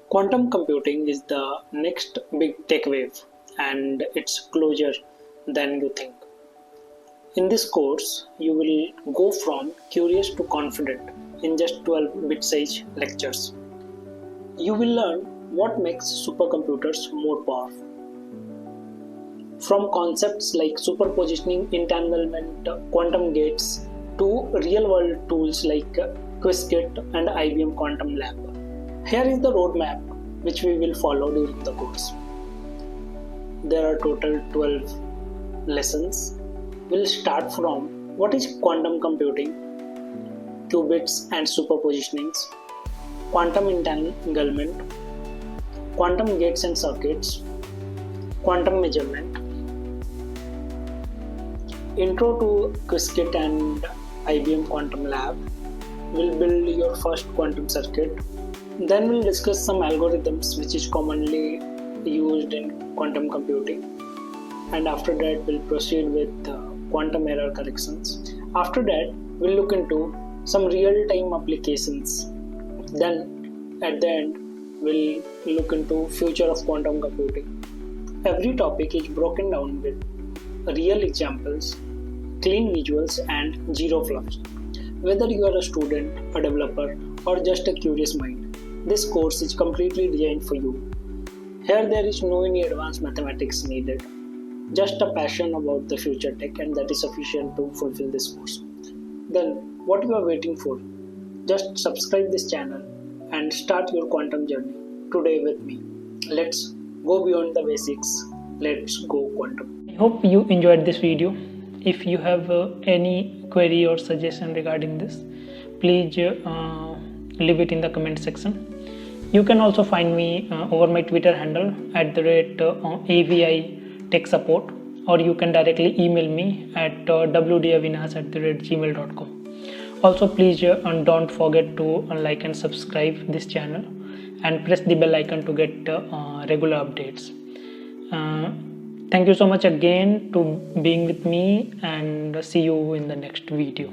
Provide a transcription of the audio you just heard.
Quantum computing is the next big tech wave, and it's closer than you think. In this course, you will go from curious to confident in just 12 bit-size lectures. You will learn what makes supercomputers more powerful. From concepts like superpositioning, entanglement, quantum gates, to real-world tools like Qiskit and IBM Quantum Lab. Here is the roadmap which we will follow during the course. There are total 12 lessons. We'll start from what is quantum computing, qubits and superpositionings, quantum entanglement, quantum gates and circuits, quantum measurement, intro to Qiskit and IBM Quantum Lab. We'll build your first quantum circuit. Then we'll discuss some algorithms which is commonly used in quantum computing. And after that, we'll proceed with quantum error corrections. After that, we'll look into some real-time applications. Then at the end, we'll look into future of quantum computing. Every topic is broken down with real examples, clean visuals and zero fluff. Whether you are a student, a developer or just a curious mind, this course is completely designed for you. Here there is no any advanced mathematics needed, just a passion about the future tech, and that is sufficient to fulfill this course. Then what you are waiting for? Just subscribe this channel and start your quantum journey today with me. Let's go beyond the basics. Let's go quantum. I hope you enjoyed this video. If you have any query or suggestion regarding this, please leave it in the comment section. You can also find me over my Twitter handle @AVI Tech Support, or you can directly email me at wdavinas@gmail.com. Also, please don't forget to like and subscribe this channel and press the bell icon to get regular updates. Thank you so much again to being with me, and see you in the next video.